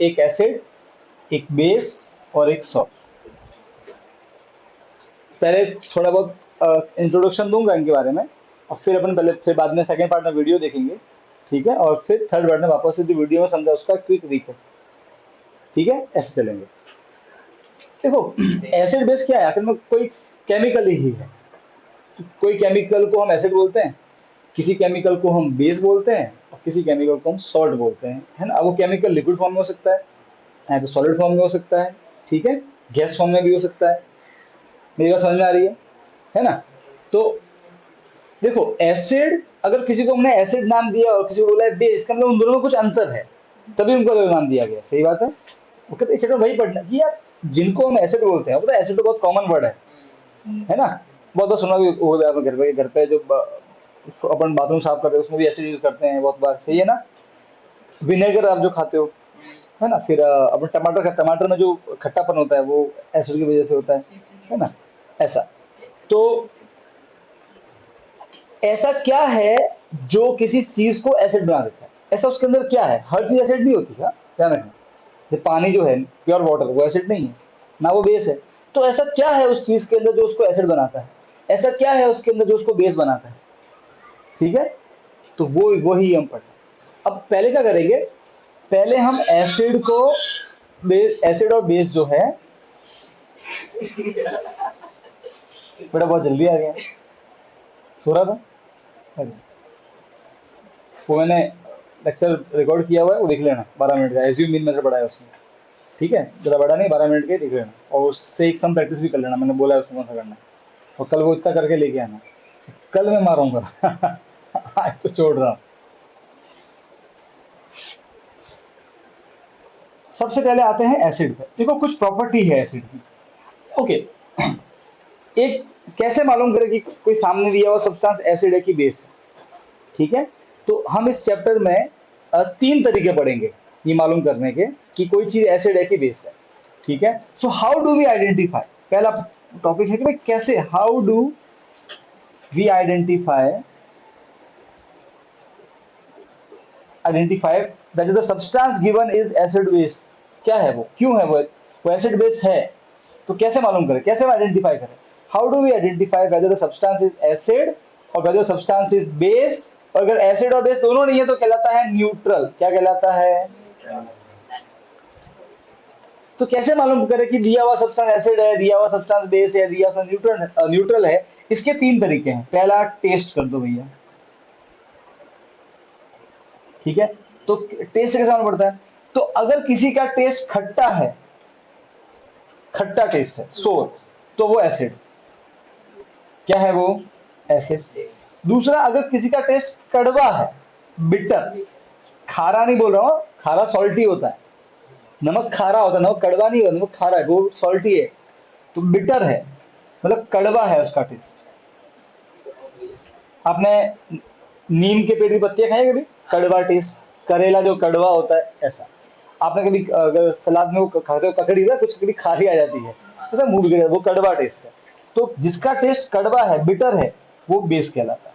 एक एसिड, एक बेस और एक सॉल्ट। पहले थोड़ा बहुत इंट्रोडक्शन दूंगा इनके बारे में, और फिर बाद में सेकंड पार्ट में वीडियो देखेंगे, ठीक है, और फिर थर्ड पार्ट में वापस से जो वीडियो में समझा उसका क्विक रिकैप, ठीक है, ऐसे चलेंगे। देखो, एसिड बेस क्या है, आखिर में कोई केमिकल ही है। कोई केमिकल को हम एसिड बोलते हैं, किसी केमिकल को हम बेस बोलते हैं, और किसी केमिकल को हम सॉल्ट बोलते हैं, है ना। अब वो केमिकल लिक्विड फॉर्म में हो सकता है तो सॉलिड फॉर्म में हो सकता है, ठीक है, गैस फॉर्म में भी हो सकता है। मेरी बात समझ में आ रही है ना। तो देखो, एसिड, अगर किसी को हमने एसिड नाम दिया और किसी को बोला है बेस, इसका मतलब उन दोनों में कुछ अंतर है, तभी उनको अलग नाम दिया गया। सही बात है। ओके, तो एसिड में वही पढ़ना कि यार जिनको हम एसिड बोलते हैं, वो तो एसिड तो बहुत कॉमन वर्ड है ना। बहुत बार सुना भी होगा आपने, घर पे जो अपन बाथरूम साफ करते हैं उसमें भी एसिड यूज करते हैं बहुत बार, सही है ना। विनेगर आप जो खाते हो, है ना, फिर अपन टमाटर में जो खट्टापन होता है वो एसिड की वजह से होता है ना, ऐसा। तो ऐसा क्या है जो किसी चीज को एसिड बना देता है, ऐसा उसके अंदर क्या है। हर चीज एसिड नहीं होती का, ध्यान रखना। जो पानी जो है प्योर वाटर, वो एसिड नहीं है ना, वो बेस है। तो ऐसा क्या है उस चीज के अंदर जो उसको एसिड बनाता है, ऐसा क्या है उसके अंदर जो उसको बेस बनाता है, ठीक है। तो वो वही हम पढ़ रहे हैं। अब पहले क्या करेंगे, पहले हम एसिड को, एसिड और बेस जो है, बेटा बहुत जल्दी आ गया, सो रहा था। अरे, वो मैंने लेक्चर रिकॉर्ड किया हुआ है, वो देख लेना, 12 मिनट का एज्यूम मीन मेथड पढ़ा है उसमें, ठीक है, ज़्यादा बड़ा नहीं, 12 मिनट के, देख लेना। और उससे एक सम प्रैक्टिस भी कर लेना, मैंने बोला है उसको कौन सा करना है, और कल वो इतना करके लेके आना। कल मैं मारूंगा आज तो छोड़ रहा हूँ। सबसे पहले आते हैं एसिड पे। देखो, कुछ प्रॉपर्टी है एसिड की। ओके, एक कैसे मालूम करें कि कोई सामने दिया हुआ सब्सटेंस एसिड है कि बेस है, ठीक है। तो हम इस चैप्टर में 3 तरीके पढ़ेंगे ये मालूम करने के कि कोई चीज एसिड है कि बेस है, ठीक है। So how do we identify, पहला टॉपिक है कि भाई कैसे, how do we identify that the substance given is acid base. क्या है वो, क्यों है वो एसिड बेस है। तो कैसे मालूम करें, कैसे आइडेंटिफाई करें। How do we identify whether the substance is acid और वेदर सब्सटेंस इज बेस। और अगर एसिड और बेस दोनों नहीं है तो कहलाता है न्यूट्रल। क्या कहलाता है। तो कैसे मालूम करें कि दिया हुआ सब्सटेंस एसिड है, दिया हुआ सब्सटेंस बेस है, दिया हुआ न्यूट्रल है। इसके 3 तरीके हैं। पहला, टेस्ट कर दो भैया, ठीक है। तो टेस्ट से कैसे मालूम पड़ता है। तो अगर किसी का टेस्ट खट्टा है, खट्टा टेस्ट है, सोर, तो वो एसिड। क्या है वो, एसिड। दूसरा, अगर किसी का टेस्ट कड़वा है, बिटर, खारा नहीं बोल रहा हूं, खारा सॉल्टी होता है, नमक खारा होता है, नमक कड़वा नहीं होता, नमक खारा है, वो सॉल्टी है। तो बिटर है, मतलब कड़वा है उसका टेस्ट। आपने नीम के पेड़ की पत्तियां खाई कभी, कड़वा टेस्ट, करेला जो कड़वा होता है, ऐसा। आपने कभी अगर सलाद में वो खाते हो ककड़ी ना, कुछ ककड़ी खारी आ जाती है, ऐसा मुंह गिरा, वो कड़वा टेस्ट है। तो जिसका टेस्ट कड़वा है, बिटर है, वो बेस कहलाता है।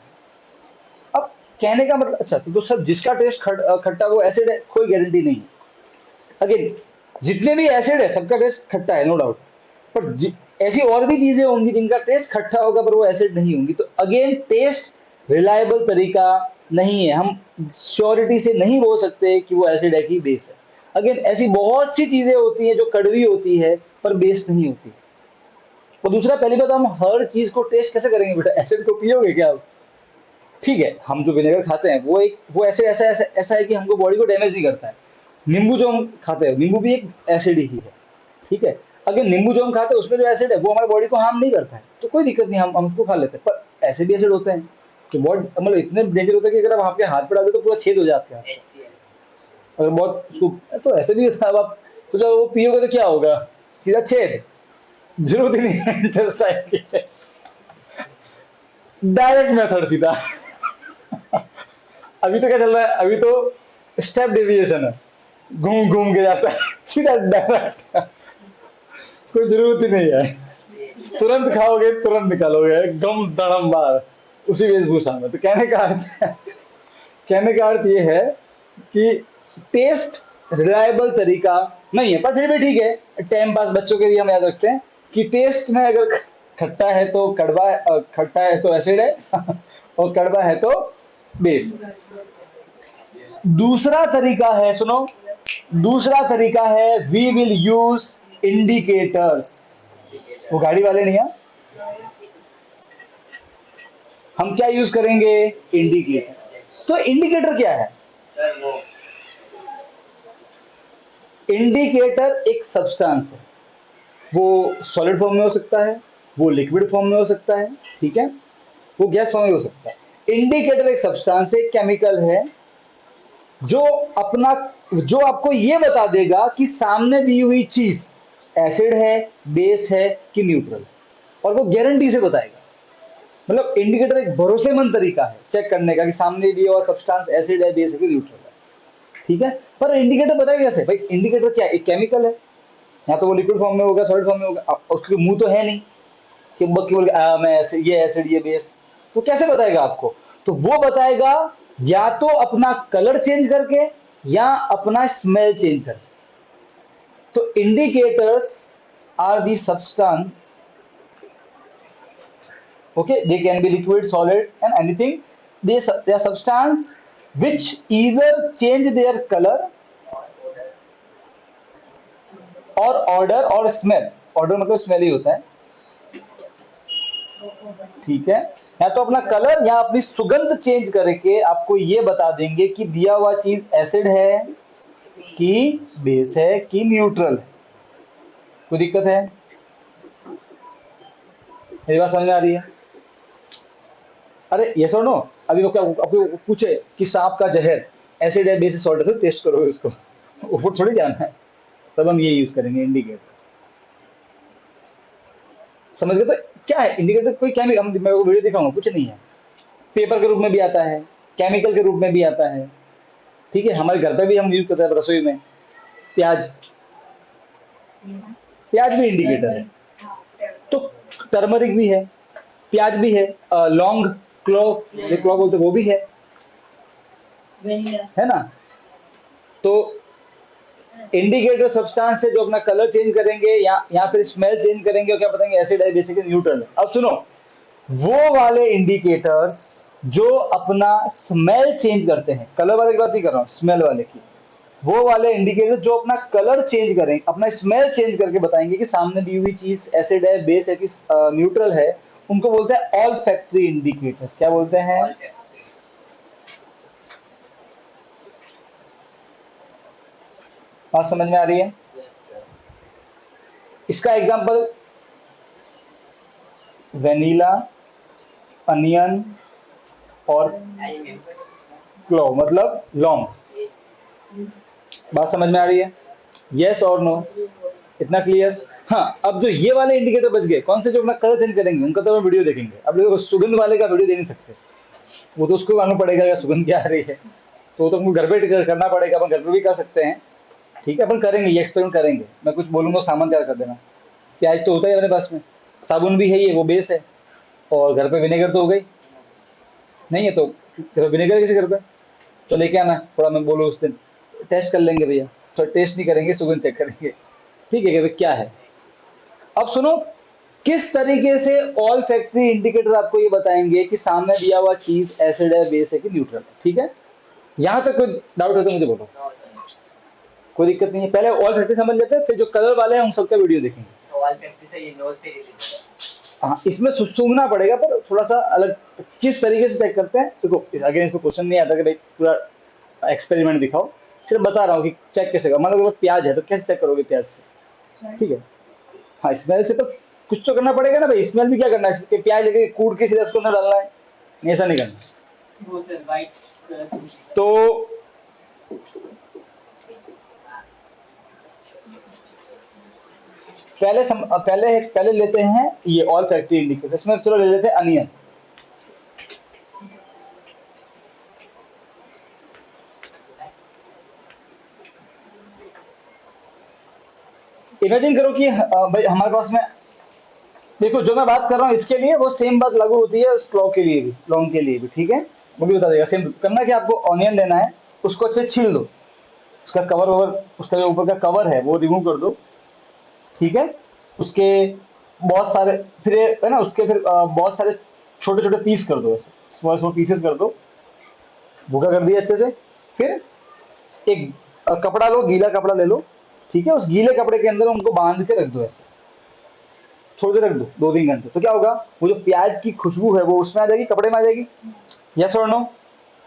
अब कहने का मतलब, अच्छा तो सर जिसका टेस्ट खट्टा वो एसिड है, कोई गारंटी नहीं। अगेन, जितने भी एसिड है सबका टेस्ट खट्टा है, नो डाउट। पर ऐसी और भी चीजें होंगी जिनका टेस्ट खट्टा होगा पर वो एसिड नहीं होंगी। तो अगेन, टेस्ट रिलायबल तरीका नहीं है, हम श्योरिटी से नहीं बोल सकते कि वो एसिड है कि बेस है। अगेन, ऐसी बहुत सी चीजें होती हैं जो कड़वी होती है पर बेस नहीं होती। और दूसरा, पहली बात, हम हर चीज को टेस्ट कैसे करेंगे बेटा, एसिड को पियोगे क्या आप। ठीक है, हम जो विनेगर खाते हैं वो ऐसे ऐसा ऐसा ऐसा है कि हमको बॉडी को डैमेज नहीं करता है। नींबू जो हम खाते हैं, नींबू भी एक एसिड ही है, ठीक है। अगर नींबू जो हम खाते हैं उसमें जो एसिड है वो हमारे बॉडी को हार्म नहीं करता है, तो कोई दिक्कत नहीं, हम उसको खा लेते हैं। पर ऐसे भी एसिड होते हैं जो बहुत, मतलब इतने डेंजर होते हैं कि अगर आप आपके हाथ पे डाल दो तो पूरा छेद हो जाता है। अगर बहुत उसको, तो ऐसे भी अब आप सोचो वो पियोगे तो क्या होगा, सीधा छेद, जरूरत ही नहीं है इंटेस्टाइन की, डायरेक्ट मेथड सीधा। अभी तो क्या चल रहा है, अभी तो स्टेप डेविएशन है, घूम घूम के जाता है सीधा डायरेक्ट, कोई जरूरत ही नहीं है, तुरंत खाओगे तुरंत निकालोगे एकदम धड़म बार उसी वेशभूषा में। तो कहने का अर्थ ये है कि टेस्ट रिलायबल तरीका नहीं है, पर फिर भी ठीक है, टाइम पास बच्चों के लिए हम याद रखते हैं कि टेस्ट में अगर खट्टा है तो कड़वा, खट्टा है तो एसिड है और कड़वा है तो बेस। दूसरा तरीका है, सुनो, दूसरा तरीका है वी विल यूज इंडिकेटर्स। वो गाड़ी वाले नहीं है, हम क्या यूज करेंगे, इंडिकेटर। तो इंडिकेटर क्या है, इंडिकेटर एक सब्सटेंस है, वो सॉलिड फॉर्म में हो सकता है, वो लिक्विड फॉर्म में हो सकता है, ठीक है, वो गैस फॉर्म में हो सकता है। इंडिकेटर एक सब्सटेंस है, केमिकल है, जो अपना, जो आपको ये बता देगा कि सामने दी हुई चीज एसिड है, बेस है कि न्यूट्रल, और वो गारंटी से बताएगा। मतलब इंडिकेटर एक भरोसेमंद तरीका है चेक करने का कि सामने दिया हुआ सब्सटेंस एसिड है, बेस है कि न्यूट्रल है, ठीक है। पर इंडिकेटर बताएगा कैसे भाई, इंडिकेटर क्या है, एक केमिकल है, या तो वो लिक्विड फॉर्म में होगा, सॉलिड फॉर्म में होगा, उसके मुंह तो है नहीं कि केवल मैं ये एसिड ये बेस, तो कैसे बताएगा आपको, तो वो बताएगा या तो अपना कलर चेंज करके या अपना स्मेल चेंज करके। तो indicators are the substance, okay, they can be liquid, solid and anything, they are substance which either change their color और ऑर्डर और स्मेल, ऑर्डर मतलब स्मेल ही होता है, ठीक है, या तो अपना कलर या अपनी सुगंध चेंज करके आपको ये बता देंगे कि दिया हुआ चीज एसिड है कि बेस है कि न्यूट्रल है। कोई दिक्कत है, मेरी बात समझ में आ रही है? अरे ये सुनो, अभी वो क्या आपको पूछे कि सांप का जहर एसिड है बेस सॉल्ट है, तो टेस्ट करोगे उसको, ऊपर थोड़ी जाना है, तब हम ये यूज करेंगे इंडिकेटर्स। समझ गए? तो क्या है इंडिकेटर, कोई केमिकल, मैं वो वीडियो दिखाऊंगा, कुछ नहीं है, पेपर के रूप में भी आता है, केमिकल के रूप में भी आता है, ठीक है, हमारे घर पे भी हम यूज करते हैं रसोई में। प्याज, प्याज भी इंडिकेटर है, तो टर्मरिक भी है, प्याज भी है, लौंग, क्लोव, क्लोव बोलते वो भी है ना। तो इंडिकेटर सब्सटेंस है जो अपना कलर चेंज करेंगे या फिर स्मेल चेंज करेंगे और क्या बताएंगे एसिड है, बेसिकली न्यूट्रल है। अब सुनो, वो वाले इंडिकेटर्स जो अपना स्मेल चेंज करते हैं, कलर वाले की बात नहीं कर रहा हूं, स्मेल वाले की, वो वाले इंडिकेटर जो अपना कलर चेंज करें, अपना स्मेल चेंज करके बताएंगे कि सामने दी हुई चीज एसिड है, बेस है कि न्यूट्रल है, उनको बोलते हैं ऑल फैक्ट्री इंडिकेटर्स। क्या बोलते हैं? बात समझ में आ रही है? इसका एग्जांपल वेनिला, अनियन और क्लोव मतलब लौंग। बात समझ में आ रही है? यस और नो? इतना क्लियर? हाँ, अब जो ये वाले इंडिकेटर बच गए, कौन से जो अपना कलर चेंज करेंगे उनका तो हम वीडियो देखेंगे। अब देखो सुगंध वाले का वीडियो दे नहीं सकते, वो तो उसको मालूम पड़ेगा कि सुगंध क्या आ रही है, तो वो तो हमको घर पे करना पड़ेगा। अपन घर पे भी कर सकते हैं, ठीक है, अपन करेंगे, ये एक्सपेरिमेंट करेंगे। मैं कुछ बोलूंगा, सामान तैयार कर देना। प्याज तो होता है अपने पास में, साबुन भी है, ये वो बेस है, और घर पे विनेगर तो हो गई, नहीं है तो घर विनेगर किसी घर पे तो लेके आना, थोड़ा मैं बोलूँ उस दिन टेस्ट कर लेंगे भैया, थोड़ा टेस्ट नहीं करेंगे, सुगंध चेक करेंगे, ठीक है, कि क्या है। अब सुनो, किस तरीके से ऑल फैक्ट्री इंडिकेटर आपको ये बताएंगे कि सामने दिया हुआ चीज एसिड है, बेस है कि न्यूट्रल है, ठीक है। यहां तक कोई डाउट है तो मुझे बोलो, कोई दिक्कत नहीं है। पहले ऑल फैक्ट्री समझ लेते हैं, फिर जो कलर वाले हैं उन सबका वीडियो देखेंगे। ऑल फैक्ट्री से ये नोट से, हाँ, इसमें सूंघना पड़ेगा, पर थोड़ा सा अलग, किस तरीके से चेक करते हैं देखो। अगेन इसमें क्वेश्चन नहीं आता कि भाई पूरा एक्सपेरिमेंट दिखाओ, सिर्फ बता रहा हूँ कि चेक कैसे करो। मान लो प्याज है तो कैसे चेक करोगे प्याज से, ठीक है। हाँ, स्मेल से तो कुछ तो करना पड़ेगा ना भाई, स्मेल भी क्या करना है कि प्याज लेके कूट के सीधा उसको अंदर डालना है, नहीं, ऐसा नहीं करना। तो पहले लेते हैं ये ऑल फैक्ट्री इंडिकेटर, इसमें चलो ले लेते हैं अनियन। इमेजिन करो कि भाई हमारे पास में, देखो जो मैं बात कर रहा हूँ इसके लिए वो सेम बात लागू होती है उस क्लॉक के लिए भी, लॉन्ग के लिए भी, ठीक है, वो भी बता देगा। सेम करना कि आपको ऑनियन लेना है, उसको अच्छे छील दो, उसका कवर ओवर, उसका जो ऊपर का कवर है वो रिमूव कर दो, ठीक है। उसके बहुत सारे फिर है ना, उसके फिर बहुत सारे छोटे छोटे पीस कर दो, ऐसे स्मॉल स्मॉल पीसेस कर दो, भूखा कर दिया अच्छे से। फिर एक कपड़ा लो, गीला कपड़ा ले लो, ठीक है। उस गीले कपड़े के अंदर उनको बांध के रख दो ऐसे, थोड़ी देर रख दो, 2-3 घंटे। तो क्या होगा, वो जो प्याज की खुशबू है वो उसमें आ जाएगी, कपड़े में आ जाएगी। यस और नो,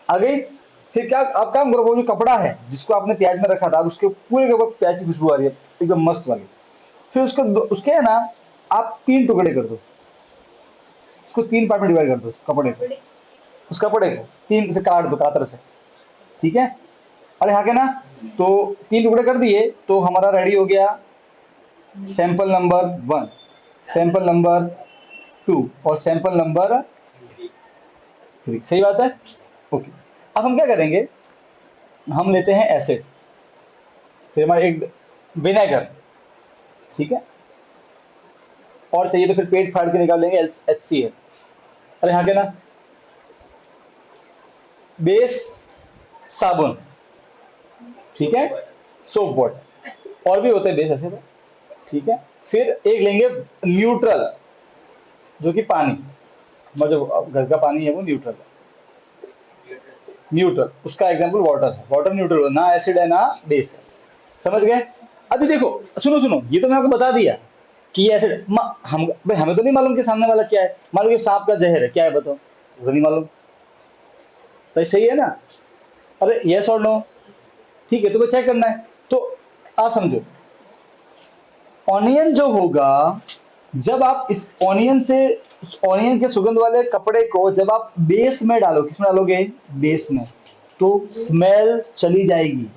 आ गई। फिर क्या आप काम करो, वो जो कपड़ा है जिसको आपने प्याज में रखा था, अब उसके पूरे के ऊपर प्याज की खुशबू आ रही है एकदम मस्त वाली। फिर उसके है ना, आप 3 टुकड़े कर दो, उसको 3 पार्ट में डिवाइड कर दो, उस कपड़े को, उस कपड़े को 3 से काट दो कातर से, ठीक है। अरे हाँ के ना, तो 3 टुकड़े कर दिए तो हमारा रेडी हो गया सैंपल नंबर 1, सैंपल नंबर 2 और सैंपल नंबर 3। सही बात है, ओके। अब हम क्या करेंगे, हम लेते हैं एसिड, फिर हमारा एक विनेगर, ठीक है। और चाहिए तो फिर पेट फाड़ के निकाल लेंगे, HCl। अरे हाँ के ना, बेस साबुन, ठीक है, सोप वाटर, और भी होते हैं बेस ऐसे तो, ठीक है। फिर एक लेंगे न्यूट्रल, जो कि पानी, हमारा जो घर का पानी है वो न्यूट्रल है, न्यूट्रल उसका एग्जांपल वाटर है, वाटर न्यूट्रल हो, ना एसिड है ना बेस है, समझ गए। अभी देखो, सुनो सुनो, ये तो मैं आपको बता दिया कि ये एसिड, हम भाई हमें तो नहीं मालूम कि सामने वाला क्या है, मान लो कि सांप का जहर है, क्या है बताओ, वो तो नहीं मालूम, तो सही है ना। अरे यस और नो, ठीक है, तो चेक करना है। तो आप समझो, ऑनियन जो होगा, जब आप इस ऑनियन से, उस ऑनियन के सुगंध वाले कपड़े को जब आप बेस में डालो, किसमें डालोगे, बेस में, तो स्मेल चली जाएगी।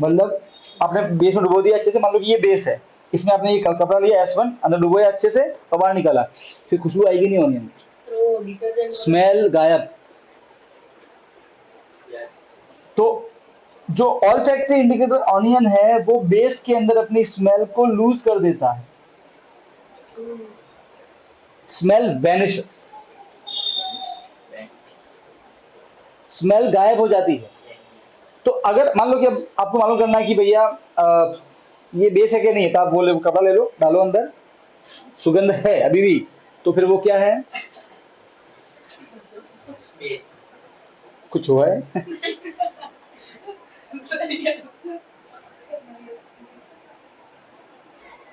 मतलब आपने बेस में डुबो दिया अच्छे से, मान लो कि ये बेस है, इसमें आपने ये कपड़ा लिया S1, अंदर डुबोया अच्छे से, और बाहर निकाला, फिर खुशबू आएगी नहीं ऑनियन की, स्मेल गायब। तो जो ऑल फैक्ट्री इंडिकेटर ऑनियन है वो बेस के अंदर अपनी स्मेल को लूज कर देता है, स्मेल वैनिशेस, स्मेल गायब हो जाती है। तो अगर मान लो कि अब आपको मालूम करना है कि भैया ये बेस है कि नहीं है, तो आप बोले कपड़ा ले लो, डालो अंदर, सुगंध है अभी भी, तो फिर वो क्या है, कुछ हुआ है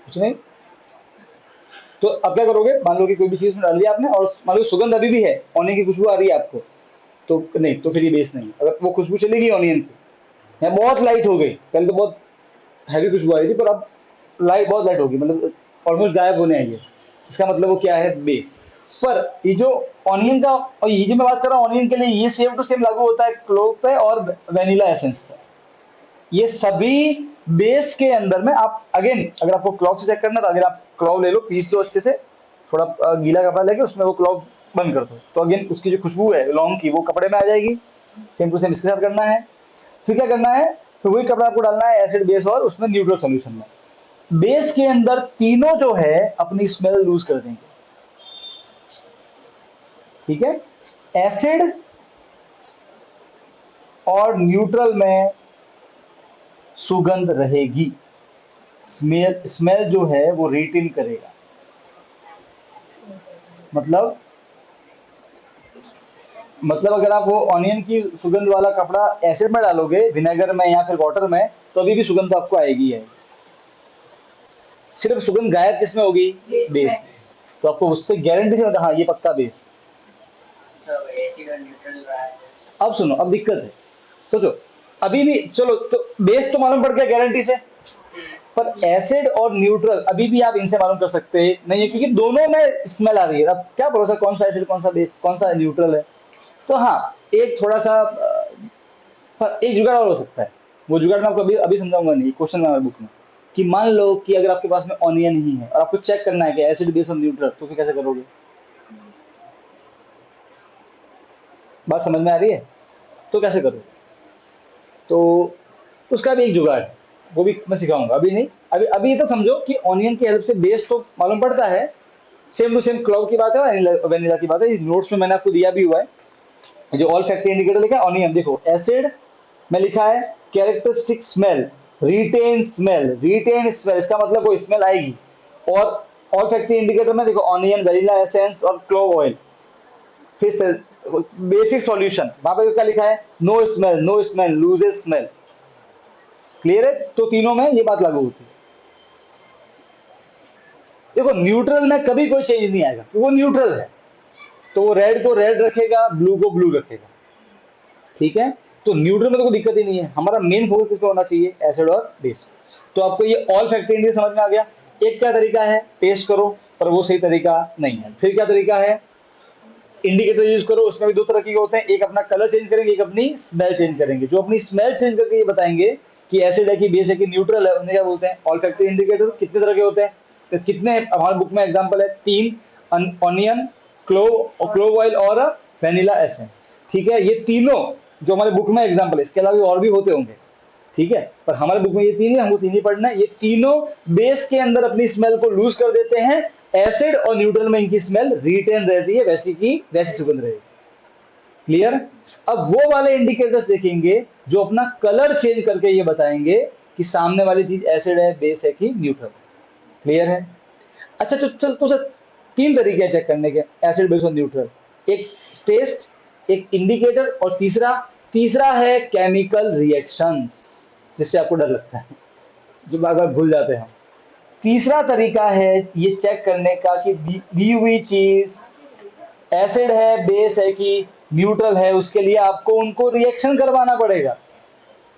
कुछ नहीं। तो अब क्या करोगे, मान लो कि कोई भी चीज में डाल दिया आपने, और मान लो सुगंध अभी भी है, ऑनियन की खुशबू आ रही है आपको, तो नहीं, तो फिर ये बेस नहीं। अगर वो खुशबू चली गई ऑनियन की, या बहुत लाइट हो गई, पहले तो बहुत हैवी खुशबू आ रही थी, पर अब लाइट, बहुत लाइट होगी, मतलब ऑलमोस्ट गायब होने आई है, इसका मतलब वो क्या है, बेस। पर ये जो ऑनियन का, और ये जो मैं बात कर रहा हूँ ऑनियन के लिए, ये सेम टू सेम लागू होता है क्लोव पे और वेनिला एसेंस पे। ये सभी बेस के अंदर में, आप अगेन अगर आपको क्लॉव से चेक करना, तो अगर आप क्लॉव ले लो, पीस दो अच्छे से, थोड़ा गीला कपड़ा लेके उसमें वो क्लॉव बंद कर दो, तो अगेन उसकी जो खुशबू है लौंग की, वो कपड़े में आ जाएगी। सेम टू सेम इसके साथ करना है। फिर क्या करना है, फिर वही कपड़ा आपको डालना है एसिड बेस और उसमें न्यूट्रल सॉल्यूशन में, बेस के अंदर तीनों जो है अपनी स्मेल लूज कर देंगे, ठीक है। एसिड और न्यूट्रल में सुगंध रहेगी, स्मेल स्मेल जो है वो रिटेन करेगा। मतलब अगर आप वो ऑनियन की सुगंध वाला कपड़ा एसिड में डालोगे, विनेगर में या फिर वाटर में, तो अभी भी सुगंध आपको आएगी है, सिर्फ सुगंध गायब किसमें होगी, बेस। तो आपको उससे गारंटी से हाँ ये पक्का बेस। अब सुनो, अब दिक्कत है, सोचो, अभी भी चलो, तो बेस तो मालूम पड़ गया गारंटी से, पर एसिड और न्यूट्रल अभी भी आप इनसे मालूम कर सकते नहीं है, क्योंकि दोनों में स्मेल आ रही है। अब क्या भरोसा कौन सा एसिड, कौन सा बेस, कौन सा न्यूट्रल है। तो हाँ, एक थोड़ा सा पर एक जुगाड़ और हो सकता है, वो जुगाड़ मैं आपको अभी अभी समझाऊंगा नहीं, क्वेश्चन में बुक में, कि मान लो कि अगर आपके पास में ऑनियन ही है और आपको चेक करना है कि एसिड बेस और न्यूट्रल, तो फिर कैसे करोगे, बात समझ में आ रही है, तो कैसे करोगे। तो उसका भी एक जुगाड़ है, वो भी मैं सिखाऊंगा, अभी नहीं। अभी अभी ये तो समझो कि ऑनियन की हेल्प से बेस तो मालूम पड़ता है, सेम टू सेम क्लाउड की बात है, वेनिला की बात है, नोट्स में मैंने आपको दिया भी हुआ है, जो ऑल फैक्ट्री इंडिकेटर लिखा है, ऑनियन देखो, एसिड में लिखा है characteristic smell, retain smell, retain smell इसका मतलब वो स्मेल आएगी। और ऑल फैक्ट्री इंडिकेटर में देखो ऑनियन, वैनिला एसेंस और क्लोव ऑयल। फिर बेसिक सॉल्यूशन वहां पे क्या लिखा है, no smell, no smell, loses smell. Clear है? तो तीनों में ये बात लागू होती है। देखो न्यूट्रल में कभी कोई चेंज नहीं आएगा, वो न्यूट्रल है, तो वो रेड को रेड रखेगा, ब्लू को ब्लू रखेगा। ठीक है, तो न्यूट्रल में तो कोई दिक्कत ही नहीं है। हमारा मेन फोकस किस पे होना चाहिए, एसिड और बेस। तो आपको ये ऑल फैक्टर इंडिया समझ में आ गया। एक क्या तरीका है, टेस्ट करो, पर वो सही तरीका नहीं है। फिर क्या तरीका है, इंडिकेटर यूज करो, उसमें भी दो तरह के होते हैं, एक अपना कलर चेंज करेंगे, एक अपनी स्मेल चेंज करेंगे। जो अपनी स्मेल चेंज करके ये बताएंगे कि एसिड है कि बेस है कि न्यूट्रल है, उन्हें क्या बोलते हैं, ऑल फैक्टर इंडिकेटर। कितने तरह के होते हैं, तो कितने हमारे बुक में एग्जांपल है, 3, ऑनियन, क्लोव ऑयल और वेनिला एसेंस। ठीक है, ये तीनों जो हमारे बुक में एग्जांपल है, इसके अलावा और भी होते होंगे। ठीक है, पर हमारे बुक में ये तीन है, हमको तीन ही पढ़ना है। ये तीनों बेस के अंदर अपनी स्मेल को लूज कर देते हैं, एसिड और न्यूट्रल में इनकी स्मेल रिटेन रहती है, वैसी की वैसी सुगंध रहेगी। क्लियर? अब वो वाले इंडिकेटर्स देखेंगे जो अपना कलर चेंज करके ये बताएंगे कि सामने वाली चीज एसिड है, बेस है कि न्यूट्रल। क्लियर है? अच्छा, तो चल तो सर तीन तरीके हैं चेक करने के, एसिड, बेस और न्यूट्रल। एक टेस्ट, एक इंडिकेटर, और तीसरा तीसरा है केमिकल रिएक्शंस, जिससे आपको डर लगता है, जो बार बार भूल जाते हैं। तीसरा तरीका है ये चेक करने का कि दी हुई चीज एसिड है, बेस है कि न्यूट्रल है, उसके लिए आपको उनको रिएक्शन करवाना पड़ेगा।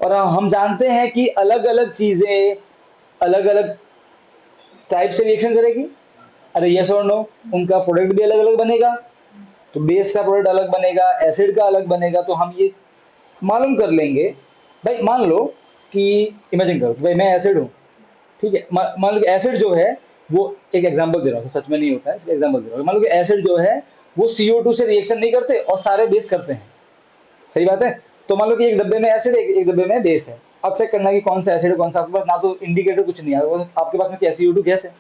और हम जानते हैं कि अलग अलग चीजें अलग अलग टाइप से रिएक्शन करेगी। अरे यस और नो, उनका प्रोडक्ट भी अलग अलग बनेगा। तो बेस का प्रोडक्ट अलग बनेगा, एसिड का अलग बनेगा। तो हम ये मालूम कर लेंगे, भाई मान लो कि, इमेजिन करो भाई मैं एसिड हूँ। ठीक है, मान लो कि एसिड जो है, वो एक एग्जांपल दे रहा हूँ, सच में नहीं होता है, इसलिए एग्जांपल दे रहा हूँ। मान लो कि एसिड जो है वो CO2 से रिएक्शन नहीं करते और सारे बेस करते हैं। सही बात है? तो मान लो कि एक डब्बे में एसिड है, एक डब्बे में बेस है। अब चेक करना कि कौन सा एसिड है, कौन सा, आपके पास ना तो इंडिकेटर कुछ नहीं है, आपके पास में क्या, CO2 गैस है।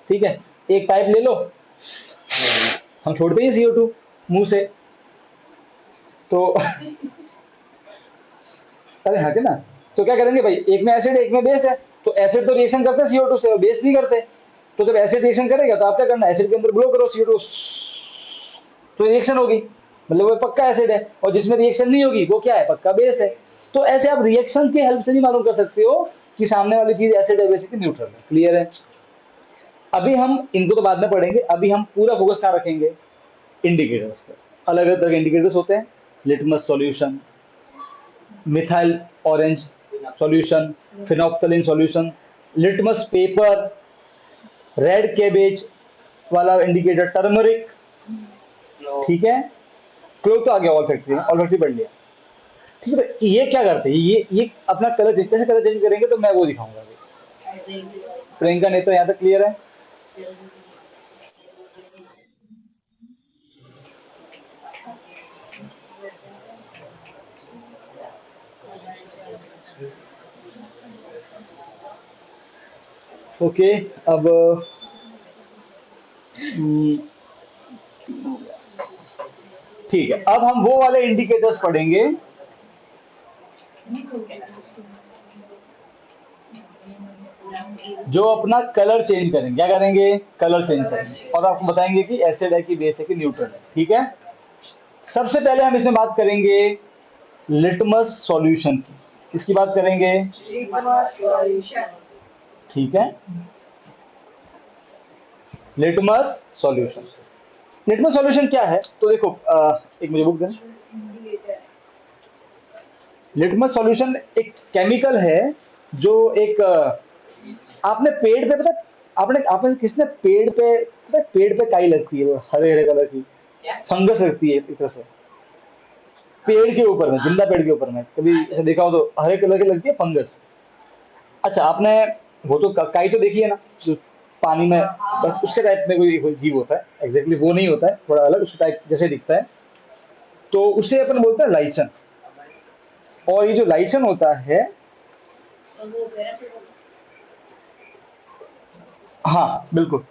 ठीक है, एक पाइप ले लो, हम छोड़ते ही CO2 मुंह से, तो अरे हाँ के ना। तो क्या करेंगे भाई, एक में एसिड है, एक में बेस है। तो एसिड तो रिएक्शन करते हैं CO2 से, और बेस नहीं करते। तो जब एसिड रिएक्शन करेगा तो आप क्या करना, एसिड के अंदर ब्लो करो CO2, तो रिएक्शन होगी, मतलब वो पक्का एसिड है। और जिसमें रिएक्शन नहीं होगी वो क्या है, पक्का बेस है। तो ऐसे आप रिएक्शन की हेल्प से भी मालूम कर सकते हो कि सामने वाली चीज एसिड है, बेस है कि न्यूट्रल है। क्लियर है? अभी हम इनको तो बाद में पढ़ेंगे, अभी हम पूरा फोकस कहाँ रखेंगे, इंडिकेटर्स पर। अलग अलग तरह के इंडिकेटर्स होते हैं, litmus solution, methyl orange solution, phenolphthalein solution, litmus paper, red cabbage वाला इंडिकेटर, टर्मरिक। ठीक है, क्लोव तो आ गया, ऑल फैक्ट्री ऑल फैक्ट्री पढ़ लिया। ठीक है, तो ये क्या करते हैं, ये अपना कलर चेंज, कैसे कलर चेंज करेंगे, तो मैं वो दिखाऊंगा अभी। प्रियंका ने तो यहाँ तक क्लियर है। ओके, अब हम्म, ठीक है, अब हम वो वाले इंडिकेटर्स पढ़ेंगे जो अपना कलर चेंज करेंगे। क्या करेंगे, कलर चेंज करेंगे, और आपको बताएंगे कि एसिड है कि बेस है कि न्यूट्रल है। ठीक है, सबसे पहले हम इसमें बात करेंगे लिटमस सॉल्यूशन की। इसकी बात करेंगे, ठीक है, लिटमस सॉल्यूशन। लिटमस सॉल्यूशन क्या है, तो देखो एक मुझे बुक दें। लिटमस सॉल्यूशन एक केमिकल है जो एक आपने पेड़ पे पता, आपने आपने किसने पेड़ पे पता है, पेड़ पे काई लगती है, वो हरे हरे कलर की फंगस लगती है एक तरह से, पेड़ के ऊपर में, जिंदा पेड़ के ऊपर में, कभी ऐसे देखा हो तो हरे कलर की लगती है फंगस। अच्छा, आपने वो तो काई तो देखी है ना, जो पानी में, बस उसके टाइप में कोई जीव होता है, एग्जैक्टली वो नहीं होता है, थोड़ा अलग उसके टाइप जैसे दिखता है। तो उसे अपन बोलते हैं लाइचन। और ये जो लाइचन होता है, हाँ बिल्कुल,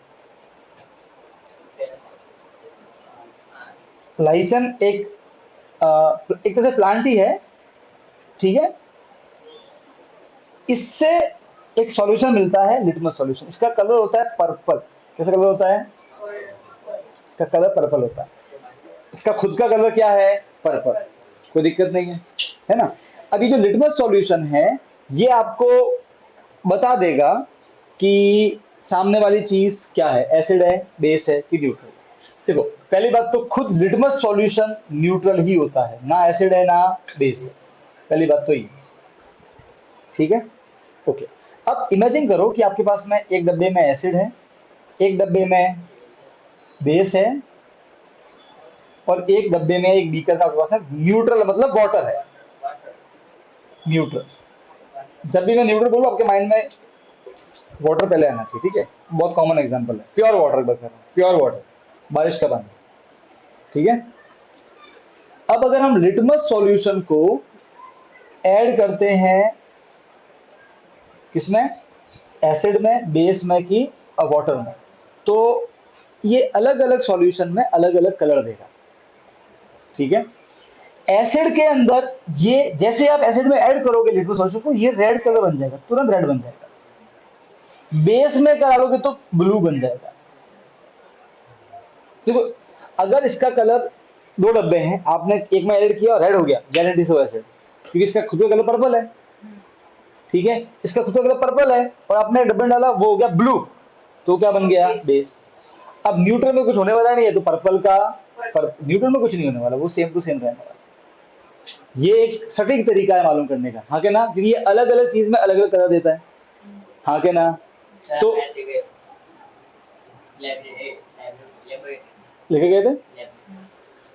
लाइचन एक एक तरह से प्लांट ही है, ठीक है, इससे एक सॉल्यूशन मिलता है लिटमस सॉल्यूशन। इसका कलर होता है पर्पल। कैसा कलर होता है? इसका कलर पर्पल होता है। इसका खुद का कलर क्या है? पर्पल। कोई दिक्कत नहीं है ना? अभी जो लिटमस सॉल्यूशन है ये आपको बता देगा कि सामने वाली चीज क्या है, एसिड है, बेस है कि न्यूट्रल। देखो पहली बात तो खुद लिटमस सॉल्यूशन न्यूट्रल ही होता है, ना एसिड है ना बेस है। पहली बात तो ये, ठीक है, ओके। अब इमेजिन करो कि आपके पास में एक डब्बे में एसिड है, एक डब्बे में बेस है, और एक डब्बे में एक बीकर का आपके पास है न्यूट्रल, मतलब वाटर है, न्यूट्रल। जब भी मैं न्यूट्रल बोलूँ आपके माइंड में वाटर पहले आना चाहिए, ठीक है। बहुत कॉमन एग्जांपल है, प्योर वाटर बता रहा हूँ, प्योर वाटर, बारिश का पानी, ठीक है। अब अगर हम लिटमस सॉल्यूशन को ऐड करते हैं किसमें, एसिड में, बेस में कि वाटर में, तो ये अलग अलग सॉल्यूशन में अलग अलग कलर देगा, ठीक है। एसिड के अंदर ये जैसे आप एसिड में ऐड करोगे लिटमस सॉल्यूशन को, ये रेड कलर बन जाएगा, तुरंत रेड बन जाएगा। बेस में करोगे तो ब्लू बन जाएगा। देखो अगर इसका कलर, दो डब्बे हैं, आपने एक में ऐड किया और रेड हो गया, गारंटी से एसिड, क्योंकि इसका खुद का कलर पर्पल है, ठीक है। इसका खुद का कलर पर्पल है और आपने डब्बे में डाला, वो हो गया ब्लू, तो क्या बन गया? बेस। अब न्यूट्रल में कुछ होने वाला नहीं है, तो पर्पल का न्यूट्रल में कुछ नहीं होने वाला, वो सेम टू सेम रहने वाला। ये एक सटीक तरीका है मालूम करने का, हाँ के ना, क्योंकि ये अलग अलग चीज में अलग अलग कलर देता है, हाँ के ना। तो लिखे गए थे,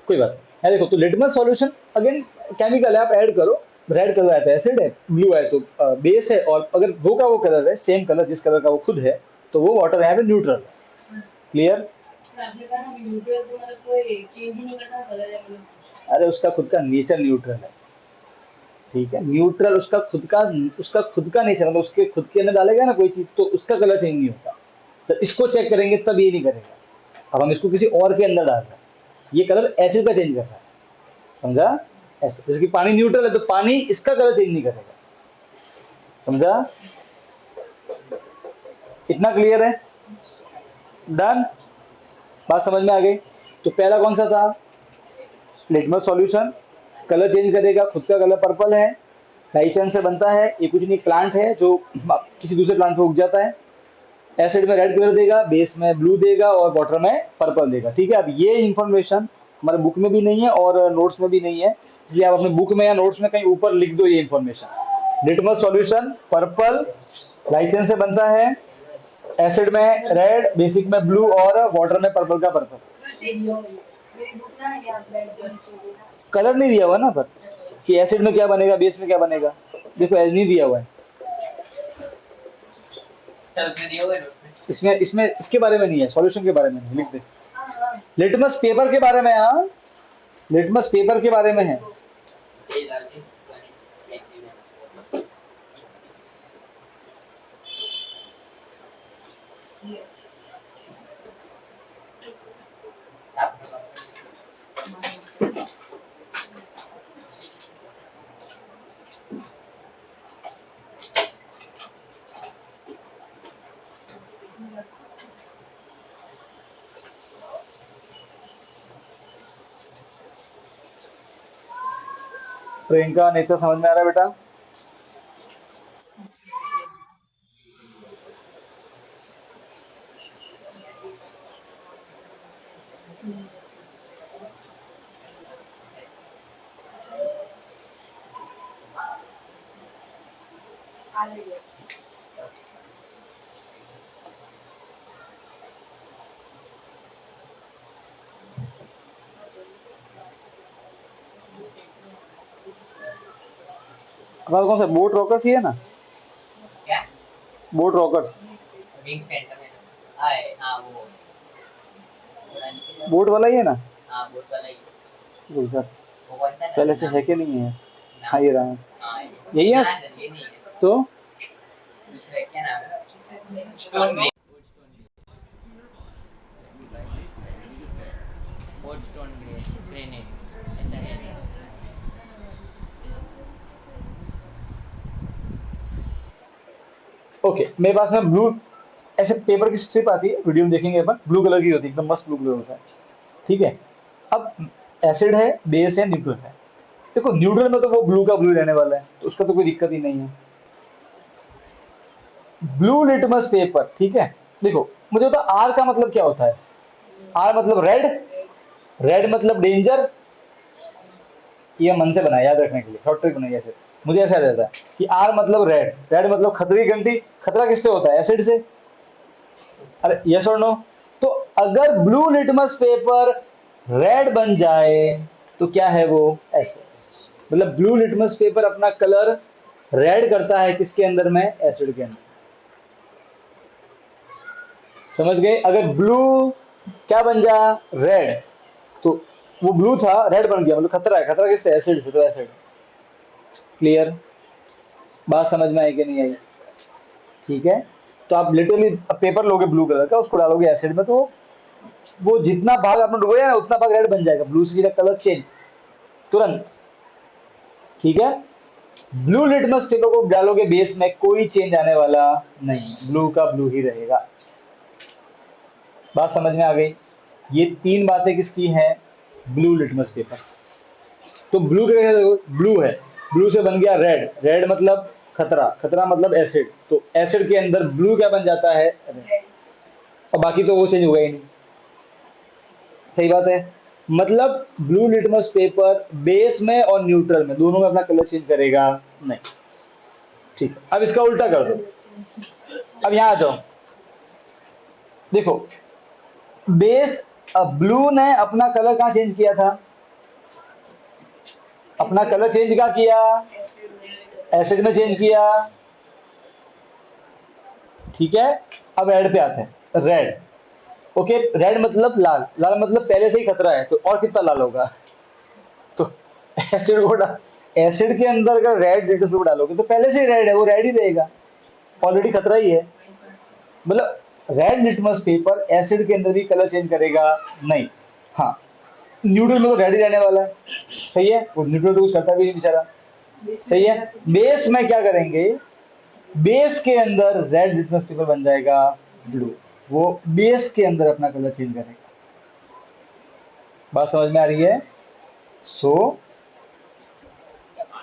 कोई बात है। देखो तो लिटमस सॉल्यूशन अगेन केमिकल है, आप ऐड करो, रेड कलर आता है, एसिड है, ब्लू है तो बेस है, और अगर वो का वो कलर है, सेम कलर जिस कलर का वो खुद है, तो वो वाटर यहाँ पे न्यूट्रल है। क्लियर? अरे उसका खुद का नेचर न्यूट्रल है, ठीक है। न्यूट्रल उसका खुद का नेचर, मतलब उसके खुद के अंदर डालेगा ना कोई चीज तो उसका कलर चेंज नहीं होता। तो इसको चेक करेंगे तब ये नहीं करेगा। अब हम इसको किसी और के अंदर डाल रहे हैं, ये कलर एसिड का चेंज कर रहा है, समझा? ऐसे जैसे कि पानी न्यूट्रल है तो पानी इसका कलर चेंज नहीं करेगा, समझा? इतना क्लियर है? डन? बात समझ में आ गई? तो पहला कौन सा था? लिटमस सॉल्यूशन कलर चेंज करेगा, खुद का कलर पर्पल है, लाइसेंस से बनता है, ये कुछ नहीं प्लांट है जो किसी दूसरे प्लांट पे उग जाता है। एसिड में रेड कलर देगा, बेस में ब्लू देगा और वाटर में पर्पल देगा, ठीक है। अब ये इंफॉर्मेशन हमारे बुक में भी नहीं है और नोट्स में भी नहीं है, इसलिए आप अपने बुक में या नोट्स में कहीं ऊपर लिख दो ये information. Litmus solution purple, lichens से बनता है, एसिड में रेड, बेसिक में ब्लू और वाटर में पर्पल का पर्पल। कलर नहीं दिया हुआ ना पर, कि एसिड में क्या बनेगा, बेस में क्या बनेगा, देखो नहीं दिया हुआ है इसमें इसमें इसके बारे में नहीं है, सॉल्यूशन के बारे में नहीं, लिख दे। लिटमस पेपर के बारे में, हाँ लिटमस पेपर के बारे में है। प्रियंका नेता समझ में आ रहा है बेटा? हमारा कौन सा बोट रॉकर्स ही है ना? क्या? बोट रॉकर्स, रिंग सेंटर में आए, हाँ वो बोट वाला ही है ना? हाँ बोट वाला ही। तो सर वो कौन सा पहले से नाम? है कि नहीं है? हाँ नाम ये रहा है, हाँ यही है। ये नहीं है, तो दूसरा क्या नाम है? Stone grey. Boat stone grey grenade ऐसा है। ओके, मेरे पास में ब्लू ऐसे पेपर की स्ट्रिप आती है, वीडियो में देखेंगे अपन, ब्लू कलर की होती है, एकदम मस्त ब्लू कलर होता है। ठीक है, अब एसिड है, बेस है, न्यूट्रल है। देखो न्यूट्रल में तो वो ब्लू का ब्लू रहने वाला है, तो उसका तो कोई दिक्कत ही नहीं है। ब्लू लिटमस पेपर, ठीक है। देखो मुझे बता आर का मतलब क्या होता है। आर मतलब रेड, रेड मतलब डेंजर। ये मन से बना याद रखने के लिए, शॉर्ट ट्रिक बनाई ऐसे। मुझे ऐसा याद रहता है कि आर मतलब रेड, रेड मतलब खतरे की घंटी। खतरा किससे होता है, एसिड से। अरे यस और नो। तो अगर ब्लू लिटमस पेपर रेड बन जाए तो क्या है वो, एसिड। मतलब ब्लू लिटमस पेपर अपना कलर रेड करता है किसके अंदर में, एसिड के अंदर। समझ गए। अगर ब्लू क्या बन जा, रेड, तो वो ब्लू था रेड बन गया, मतलब खतरा है। खतरा किससे, एसिड से, तो एसिड। क्लियर, बात समझ में आई कि नहीं आई। ठीक है, तो आप लिटरली पेपर लोगे ब्लू कलर का, उसको डालोगे एसिड में, तो वो जितना भाग आपने डुबोया ना उतना भाग रेड बन जाएगा, ब्लू से सीधा कलर चेंज तुरंत। ठीक है, ब्लू लिटमस पेपर को डालोगे बेस में, कोई चेंज आने वाला नहीं, ब्लू का ब्लू ही रहेगा। बात समझ में आ गई। ये तीन बातें किसकी हैं, ब्लू लिटमस पेपर। तो ब्लू के, ब्लू है, ब्लू से बन गया रेड, रेड मतलब खतरा, खतरा मतलब एसिड, तो एसिड के अंदर ब्लू क्या बन जाता है, रेड। और बाकी तो वो चेंज होगा ही नहीं। सही बात है। मतलब ब्लू लिटमस पेपर बेस में और न्यूट्रल में दोनों में अपना कलर चेंज करेगा नहीं। ठीक है, अब इसका उल्टा कर दो। अब यहां आ जाओ, देखो बेस, अब ब्लू ने अपना कलर कहाँ चेंज किया था, अपना कलर चेंज कहाँ किया, एसिड में चेंज किया। ठीक है, अब रेड पे आते हैं, रेड। ओके, रेड मतलब लाल, लाल मतलब पहले से ही खतरा है, तो और कितना लाल होगा। तो एसिड को एसिड के अंदर अगर रेड लिटमस पेपर डालोगे तो पहले से ही रेड है, वो रेड ही रहेगा, ऑलरेडी खतरा ही है। मतलब रेड लिटमस पेपर एसिड के अंदर भी कलर चेंज करेगा नहीं। हाँ, न्यूट्रल में तो रेड ही रहने वाला है। सही है, वो न्यूट्रल तो कुछ करता भी नहीं बेचारा। सही है, बेस में क्या करेंगे, बेस के अंदर रेड लिटमस पेपर बन जाएगा ब्लू, वो बेस के अंदर अपना कलर चेंज करेगा। बात समझ में आ रही है। सो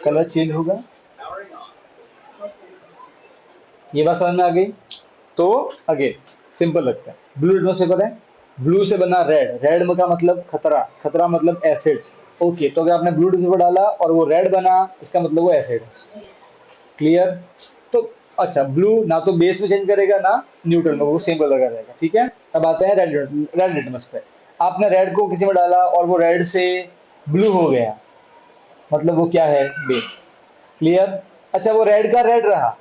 कलर चेंज होगा, ये बात समझ में आ गई। तो अगेन सिंपल लगता है, ब्लू लिटमस पेपर है, ब्लू से बना रेड, रेड का मतलब खतरा, खतरा मतलब एसिड। ओके, तो अगर आपने ब्लू लिटमस पेपर डाला और वो रेड बना, इसका मतलब वो एसिड है। क्लियर। तो अच्छा, ब्लू ना तो बेस में चेंज करेगा ना न्यूट्रल में, वो सेम कलर का रहेगा। ठीक है, अब आते हैं रेड, रेड लिटमस पे। आपने रेड को किसी में डाला और वो रेड से ब्लू हो गया, मतलब वो क्या है, बेस। क्लियर। अच्छा, वो रेड का रेड रहा,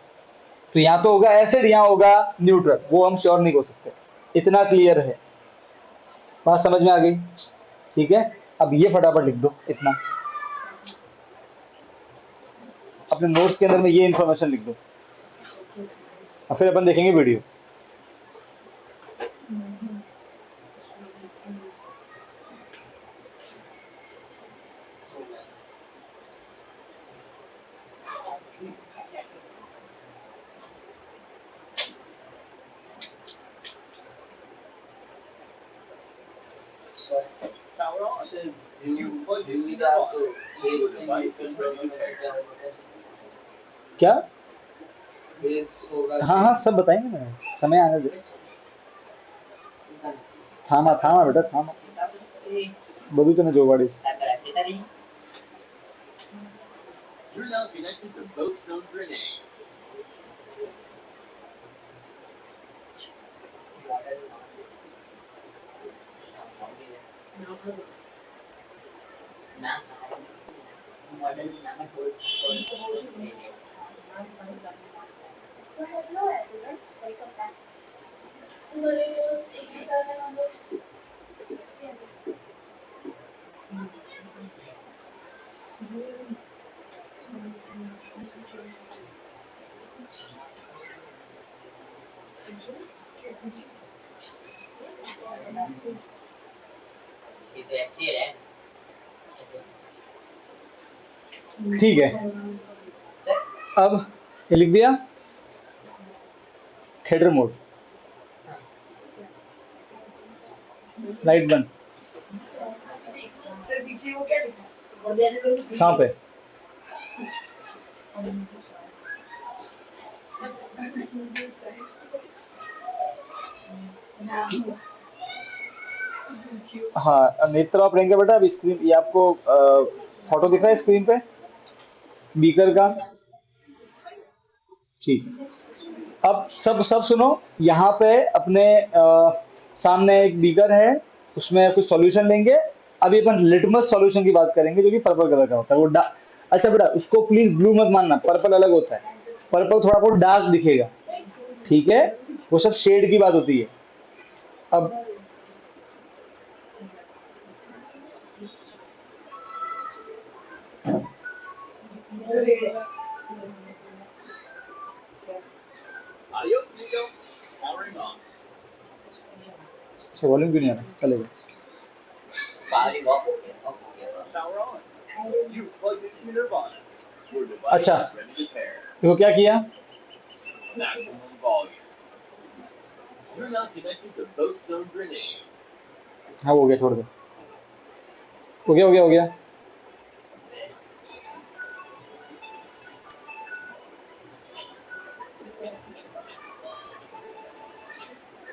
तो यहाँ तो होगा एसिड, यहाँ होगा न्यूट्रल, वो हम श्योर नहीं हो सकते। इतना क्लियर है, बात समझ में आ गई। ठीक है, अब ये फटाफट लिख दो इतना, अपने नोट्स के अंदर में ये इन्फॉर्मेशन लिख दो, और फिर अपन देखेंगे वीडियो। क्या, हाँ हाँ सब बताएंगे ना, समय आने दे। थामा थामा बेटा थामा, बोलू तो जो गाड़ी से। ठीक है, अब ये लिख दिया। थिएटर मोड, लाइट बंद। सर पीछे वो क्या लिखा कहाँ पे? हाँ नेत्र आप रहेंगे बेटा, अभी स्क्रीन ये आपको फोटो दिख रहा है स्क्रीन पे बीकर का? ठीक। अब सब सब सुनो, यहाँ पे अपने सामने एक बीकर है, उसमें कुछ सॉल्यूशन लेंगे। अभी अपन लिटमस सॉल्यूशन की बात करेंगे जो कि पर्पल कलर का होता है, वो अच्छा बेटा उसको प्लीज ब्लू मत मानना, पर्पल अलग होता है। पर्पल थोड़ा बहुत डार्क दिखेगा, ठीक है? वो सब शेड की बात होती है। अब अच्छा वॉल्यूम क्यों नहीं आ रहा, चलेगा। पानी ऑफ हो गया अच्छा देखो क्या किया, हाँ हो गया, छोड़ दो, हो गया हो गया हो गया।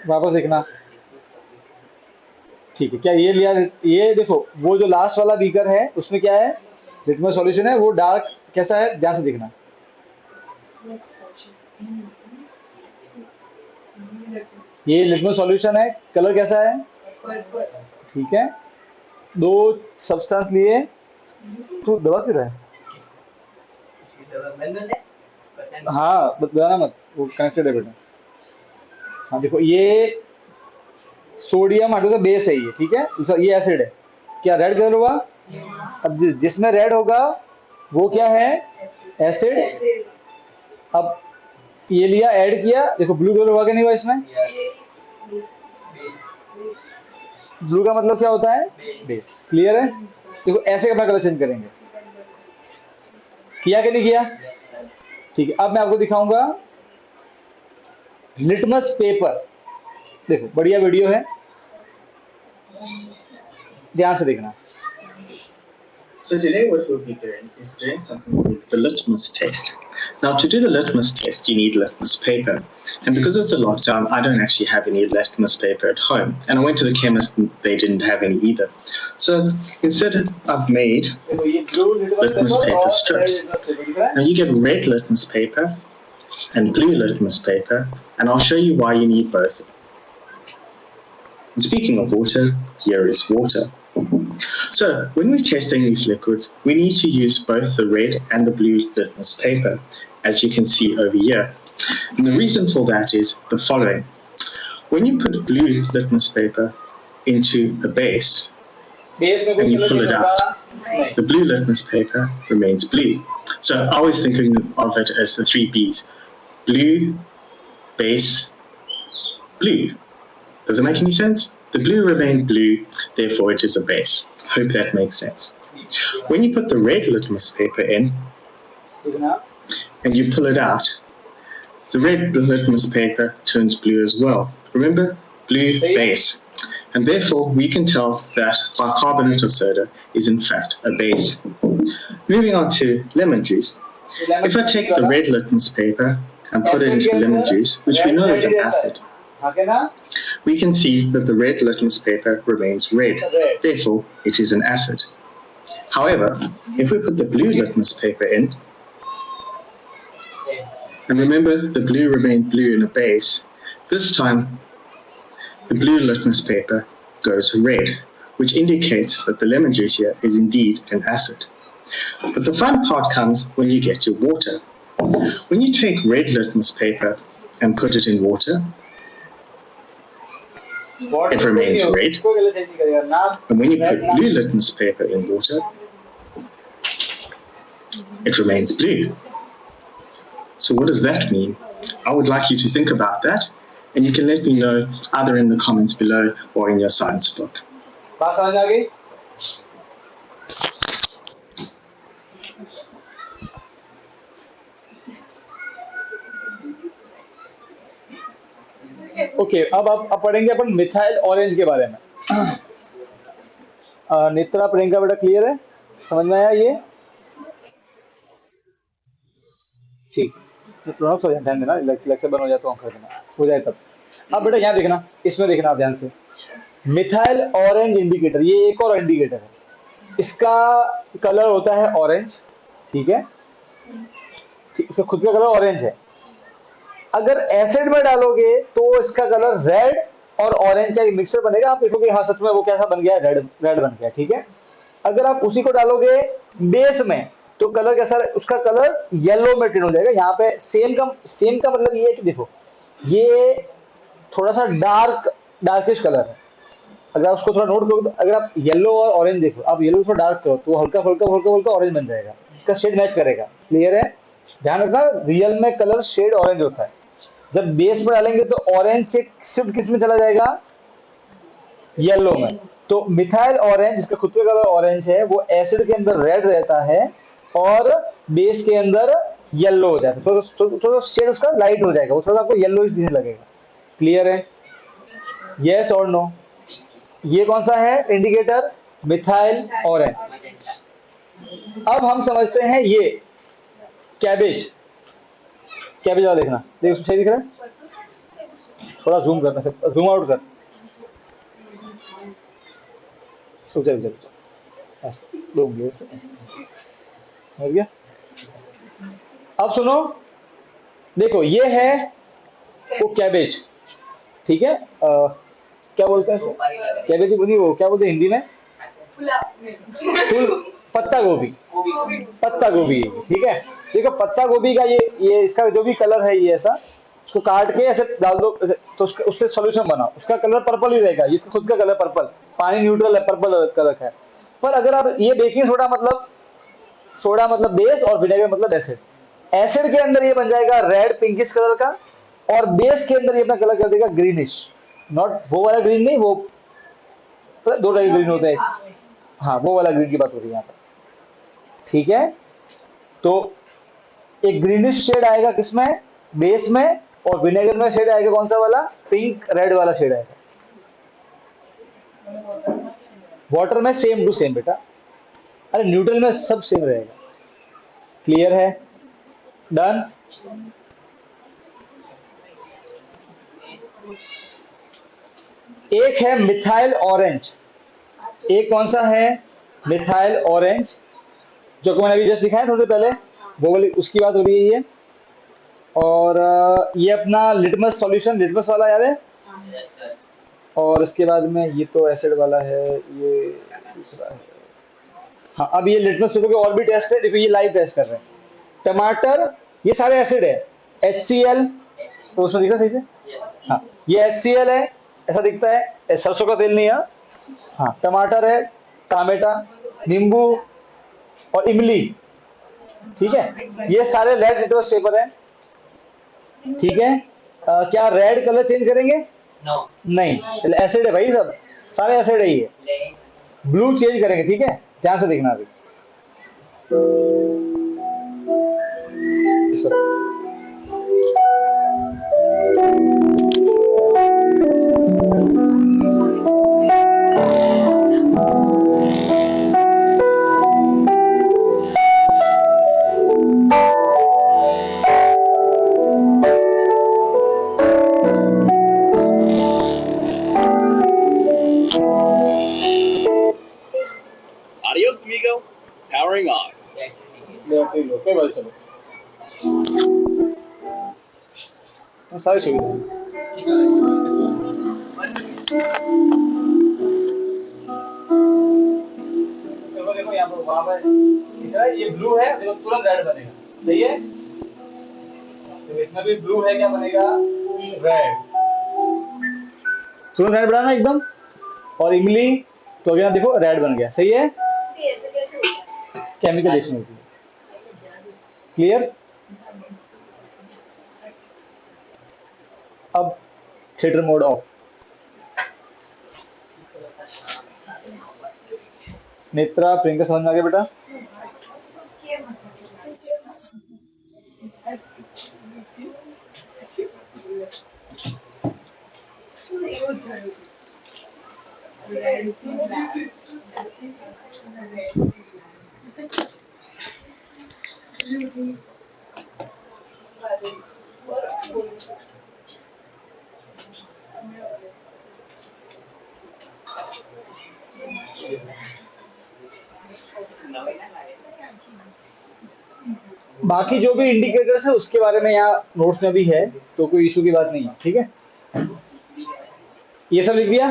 वापस देखना, ठीक है? क्या ये लिया? ये देखो वो जो लास्ट वाला बीकर है उसमें क्या है, लिटमस सॉल्यूशन है, वो डार्क कैसा है ध्यान से देखना। ये लिटमस सॉल्यूशन है, कलर कैसा है? ठीक है, दो सब्सटेंस लिए। तो दबा क्यों रहा है? हाँ बताना मत, वो कनेक्टेड है बेटा। हाँ देखो ये सोडियम हाइड्रोक्साइड बेस है ये, ठीक है? दूसरा ये एसिड है, क्या रेड कलर हुआ? अब जिसमें रेड होगा वो क्या है, एसिड। अब ये लिया ऐड किया, देखो ब्लू कलर हुआ कि नहीं हुआ इसमें? ब्लू का मतलब क्या होता है, बेस। क्लियर है? देखो ऐसे अपना कलर चेंज करेंगे, किया कि नहीं किया? ठीक है, अब मैं आपको दिखाऊंगा लिटमस पेपर। देखो बढ़िया वीडियो है, ध्यान से देखना। So today what we'll be doing is doing something called the litmus test. Now to do the litmus test you need litmus paper, and because it's a lockdown I don't actually have any litmus paper at home, and I went to the chemist and they didn't have any either. So instead I've made litmus paper strips. Now you get red litmus paper and blue litmus paper, and I'll show you why you need both. Speaking of water, here is water. So, when we're testing these liquids, we need to use both the red and the blue litmus paper, as you can see over here. And the reason for that is the following. When you put blue litmus paper into a base and you pull it out, the blue litmus paper remains blue. So, I was thinking of it as the 3 Bs: blue, base, blue. Does it make any sense? The blue remained blue, therefore it is a base. Hope that makes sense. When you put the red litmus paper in and you pull it out, the red litmus paper turns blue as well. Remember, blue base. And therefore we can tell that bicarbonate of soda is in fact a base. Moving on to lemon juice. If I take the red litmus paper and put it into lemon juice, which we know is an acid, we can see that the red litmus paper remains red, therefore it is an acid. However, if we put the blue litmus paper in, and remember the blue remained blue in a base, this time the blue litmus paper goes red, which indicates that the lemon juice here is indeed an acid. But the fun part comes when you get to water. When you take red litmus paper and put it in water, it remains red. And when you put blue litmus paper in water, it remains blue. So what does that mean? I would like you to think about that, and you can let me know either in the comments below or in your science book. Okay, अब पढ़ेंगे अपन methyl orange के बारे में। नेत्रा, प्रियंका बेटा clear है, समझ में आया ये? ठीक, ये प्रोनाउंस हो जाए, ध्यान देना, लेक्चर बंद हो जाए तो ऑन कर देना, हो जाए तब। अब बेटा यहाँ देखना, इसमें देखना आप ध्यान से, मिथाइल ऑरेंज इंडिकेटर, ये एक और इंडिकेटर है। इसका कलर होता है ऑरेंज, ठीक है, इसका खुद का कलर ऑरेंज है। अगर एसिड में डालोगे तो इसका कलर रेड और ऑरेंज का एक मिक्सर बनेगा, आप देखोगे हाँ सच में वो कैसा बन गया, रेड रेड बन गया, ठीक है। अगर आप उसी को डालोगे बेस में तो कलर कैसा, उसका कलर येलो में टिन हो जाएगा। यहाँ पे सेम का मतलब ये है कि देखो, ये थोड़ा सा डार्किश कलर है। अगर आप उसको थोड़ा नोट करो तो अगर आप येलो और ऑरेंज देखो, आप येलो थोड़ा डार्क करो तो वो हल्का हल्का हल्का हल्का ऑरेंज बन जाएगा, इसका शेड मैच करेगा। क्लियर है? ध्यान रखना, रियल में कलर शेड ऑरेंज होता है। जब बेस में डालेंगे तो ऑरेंज से शिफ्ट किस में चला जाएगा, येलो में। तो मिथाइल ऑरेंज, जिसका खुद का कलर ऑरेंज है, वो एसिड के अंदर रेड रहता है और बेस के अंदर येलो हो जाता है, तो शेड उसका लाइट हो जाएगा, वो थोड़ा आपको येलो ही दिखने लगेगा। क्लियर है? यस और नो? ये कौन सा है इंडिकेटर? Methyl orange. अब हम समझते हैं ये कैबेज, कैबेज वाला देखना, देख सही दिख रहा है, थोड़ा जूम करना से, जूम आउट कर, चल चल चल ऐसे दो उंगलियों से ऐसे, समझ गया? अब सुनो, देखो ये है वो कैबेज, ठीक है, क्या बोलते हैं इसे, कैबेज ही बोली, वो क्या बोलते हैं हिंदी में, फूल, पत्ता गोभी, पत्ता गोभी, ठीक है। देखो पत्ता गोभी का ये इसका जो भी कलर है, ये ऐसा उसको काट के ऐसे डाल दो तो उससे सॉल्यूशन बना, उसका कलर पर्पल ही रहेगा, इसका खुद का कलर पर्पल, पानी न्यूट्रल है, पर्पल कलर है। पर अगर आप ये बेकिंग सोडा मतलब बेस और विनेगर मतलब एसिड, एसिड के अंदर ये बन जाएगा रेड पिंकिश कलर का, और बेस के अंदर ये अपना कलर कर देगा ग्रीनिश। नॉट वो वाला ग्रीन नहीं, वो दो टाइप ग्रीन होते हैं, हाँ वो वाला ग्रीन की बात हो रही है यहाँ पर, ठीक है। तो एक ग्रीनिश शेड आएगा किसमें, बेस में, और विनेगर में शेड आएगा कौन सा वाला, पिंक रेड वाला शेड आएगा। वाटर में सेम टू सेम बेटा, अरे न्यूट्रल में सब सेम रहेगा। क्लियर है? डन? एक है मिथाइल ऑरेंज, एक कौन सा है, मिथाइल ऑरेंज, जो कि मैंने अभी जस्ट दिखाया थोड़ी पहले, वो वाली उसकी बात हो रही है ये। और ये अपना लिटमस सॉल्यूशन, लिटमस वाला याद है, और इसके बाद में ये तो एसिड वाला है, ये दूसरा है। हाँ, अब ये लिटमस पेपर के और भी टेस्ट है, देखो ये लाइव टेस्ट कर रहे हैं। टमाटर, ये सारे एसिड है, HCl, तो उसमें दिखा सही से, हाँ ये HCl है, ऐसा दिखता है, सरसों का तेल नहीं है। हाँ, टमाटर है, टमाटा, नींबू और इमली, ठीक है, ये सारे रेड लिटमस पेपर है, ठीक है। क्या रेड कलर चेंज करेंगे? नो, नहीं, एसिड है भाई, सब सारे एसिड है ये, ब्लू चेंज करेंगे, ठीक है, ध्यान से देखना अभी इसको। Adios, amigo. Powering on. केवल चलो सारी सुविधा देखो देखो यहाँ पर, वहां पर दिख रहा है, ये ब्लू है, देखो तुरंत रेड बनेगा, सही है। तो इसमें भी ब्लू है, क्या बनेगा, रेड, तुरंत रेड बनाना एकदम। और इमली तो अगर देखो रेड बन गया, सही है, केमिकल रिएक्शन होती है। क्लियर? अब theatre mode of, Netra, Priyanka समझ में आ गया बेटा? बाकी जो भी इंडिकेटर्स है उसके बारे में यहाँ नोट्स में भी है, तो कोई इशू की बात नहीं है। ठीक है, ये सब लिख दिया।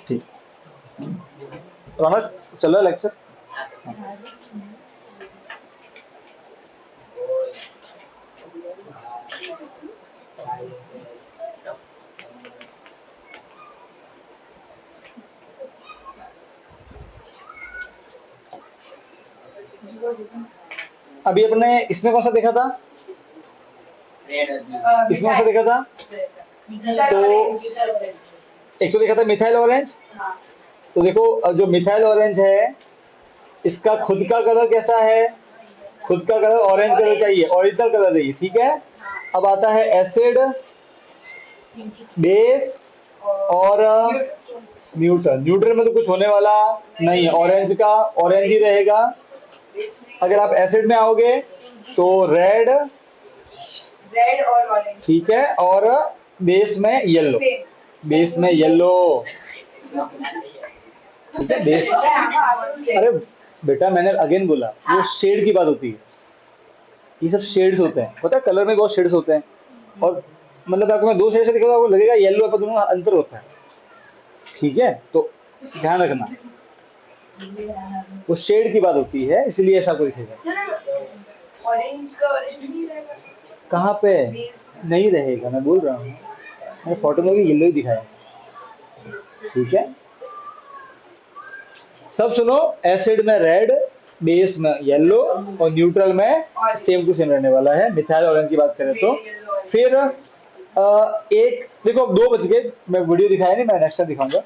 ठीक, रौनक चल रहा लेक्चर। अभी अपने इसमें कौन सा देखा था? इसमें कौन सा देखा था? तो एक तो देखा था मिथाइल ऑरेंज। तो देखो जो मिथाइल ऑरेंज है इसका खुद का कलर कैसा है? खुद का कलर ऑरेंज कलर का ही है, ओरिजिनल कलर है ये। ठीक है, अब आता है एसिड, बेस और न्यूट्रल। न्यूट्रल में तो कुछ होने वाला नहीं है, ऑरेंज का ऑरेंज ही रहेगा। अगर आप एसिड में आओगे तो रेड और ऑरेंज, ठीक है, और बेस में येलो। बेस में येलो, ठीक है, बेस। अरे बेटा मैंने अगेन बोला वो शेड की बात होती है, ये सब शेड्स होते हैं। पता है कलर में बहुत शेड्स होते हैं, और मतलब आपको मैं दो शेड से दिखाऊंगा आपको लगेगा येलो पर, दोनों अंतर होता है। ठीक है, तो ध्यान रखना वो शेड की बात होती है, इसलिए ऐसा कोई दिखेगा। ऑरेंज का ऑरेंज नहीं रहेगा। कहाँ पे नहीं रहेगा, मैं बोल रहा हूँ, मैंने फोटो में भी येलो ही दिखाया। ठीक है, सब सुनो, एसिड में रेड, बेस में येलो और न्यूट्रल में सेम टू सेम रहने वाला है। मिथाइल ऑरेंज की बात करें तो फिर एक देखो, अब दो बच गए। मैं वीडियो दिखाया नहीं, मैं नेक्स्ट टाइम दिखाऊंगा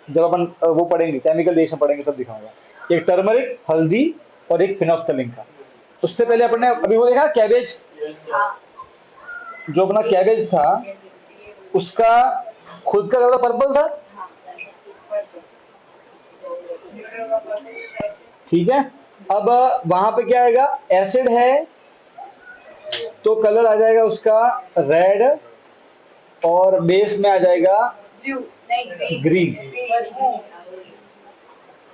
जब अपन वो पढ़ेंगे, केमिकल रिएक्शन पढ़ेंगे तब दिखाऊंगा। एक टर्मरिक, हल्दी और एक फिनोक्सलिन का। उससे पहले अपन ने अभी वो देखा कैबेज, जो अपना कैबेज था उसका खुद का कलर पर्पल था। ठीक है, अब वहां पे क्या आएगा, एसिड है तो कलर आ जाएगा उसका रेड, और बेस में आ जाएगा ब्लू नहीं ग्रीन,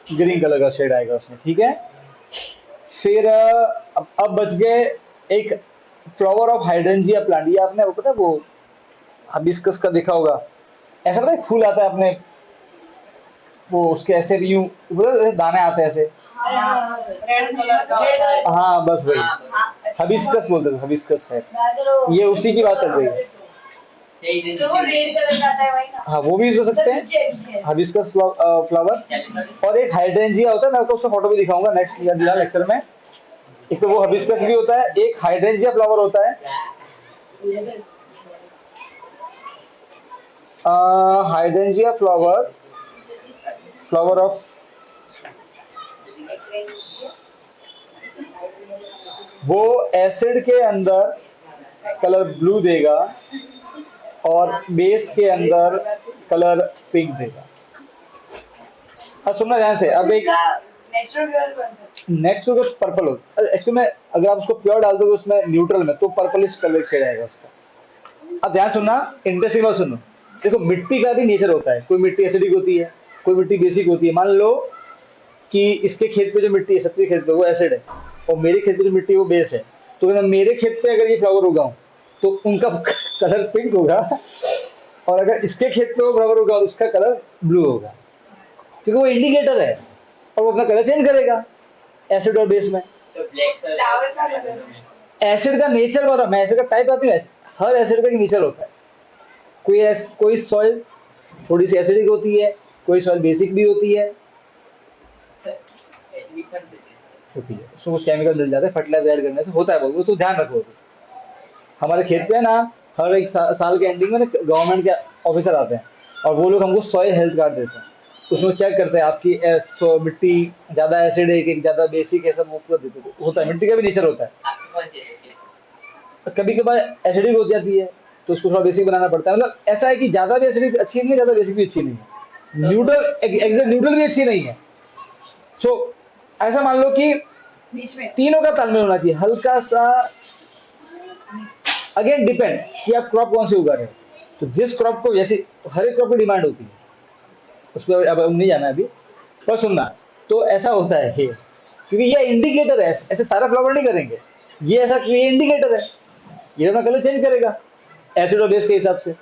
ग्रीन कलर का शेड आएगा उसमें। ठीक है, फिर अब बच गए एक फ्लावर ऑफ हाइड्रेंजिया प्लांट। ये आपने वो पता है वो हिबिस्कस का देखा होगा, ऐसा पता है फूल आता है अपने, वो उसके ऐसे यूं ऐसे दाने आते हैं ऐसे। रेड कलर का। हाँ बस वही हिबिस्कस बोलते हैं, हिबिस्कस है ये, उसी की बात चल रही है। वो रेड कलर का आता है वही ना। हाँ वो भी यूज कर सकते हैं, हिबिस्कस फ्लावर। और एक हाइड्रेंजिया होता है, मैं आपको उसका फोटो भी दिखाऊंगा नेक्स्ट लेक्चर में। एक तो वो हिबिस्कस भी होता है, एक हाइड्रेंजिया फ्लावर होता है। हाइड्रेंजिया फ्लावर, फ्लावर ऑफ, वो एसिड के अंदर कलर ब्लू देगा और बेस के अंदर कलर पिंक देगा। अब सुनना ध्यान से, अब एक नेचुरल कलर कौन सा? नेक्स्ट कलर पर्पल होता है एक्चुअली में। अगर आप उसको प्योर डाल दोगे उसमें न्यूट्रल में तो पर्पलिश कलर शेड आएगा उसका। अब ध्यान सुनना, इंटरेस्टिंग बात सुनो। देखो मिट्टी का भी नेचर होता है, कोई मिट्टी एसिडिक होती है, कोई मिट्टी बेसिक होती है। मान लो कि इसके खेत पे जो मिट्टी है, सत्य खेत पे वो एसिड है, और मेरे खेत पे जो मिट्टी है वो बेस है। तो अगर मेरे खेत पे अगर ये फ्लावर उगाऊं तो उनका कलर पिंक होगा, और अगर इसके खेत पे वो फ्लावर उगाऊं उसका कलर ब्लू होगा, क्योंकि वो इंडिकेटर है और वो अपना कलर चेंज करेगा एसिड और बेस में। फ्लावर का कलर। एसिड का नेचर बता, मैं एसिड का टाइप आती है, हर एसिड का एक नेचर होता है। कोई सॉइल थोड़ी सी एसिडिक होती है, कोई सॉइल बेसिक भी होती है, उसको केमिकल मिल जाता है फर्टिलाइजर ऐड करने से, होता है वो तो ध्यान रखो। हमारे खेत पे ना हर एक साल के एंडिंग में गवर्नमेंट के ऑफिसर आते हैं और वो लोग हमको सॉइल हेल्थ कार्ड देते हैं। उसमें चेक करते हैं आपकी मिट्टी ज्यादा एसिडिक है, ज्यादा बेसिक है, सब वो पूरा देते हैं। होता है, मिट्टी का भी नेचर होता है, कभी कभार एसिडिक हो जाती है तो उसको थोड़ा बेसिक बनाना पड़ता है। मतलब ऐसा है कि ज्यादा भी एसिडिक अच्छी नहीं है, ज्यादा बेसिक भी अच्छी नहीं है, न्यूट्रल एग्जैक्ट न्यूट्रल भी अच्छी नहीं है। सो ऐसा मान लो कि बीच में तीनों का तालमेल होना चाहिए, हल्का सा। अगेन डिपेंड कि आप क्रॉप कौन सी उगा रहे हो। तो जिस क्रॉप को, जैसे हर एक क्रॉप की डिमांड होती है, उसको अब नहीं जाना अभी, पर सुनना। तो ऐसा होता है ये, क्योंकि ये इंडिकेटर है, ऐसे सारा फ्लावर नहीं करेंगे, ये ऐसा ये इंडिकेटर है, ये अपना कलर चेंज करेगा एसिड और बेस के हिसाब से।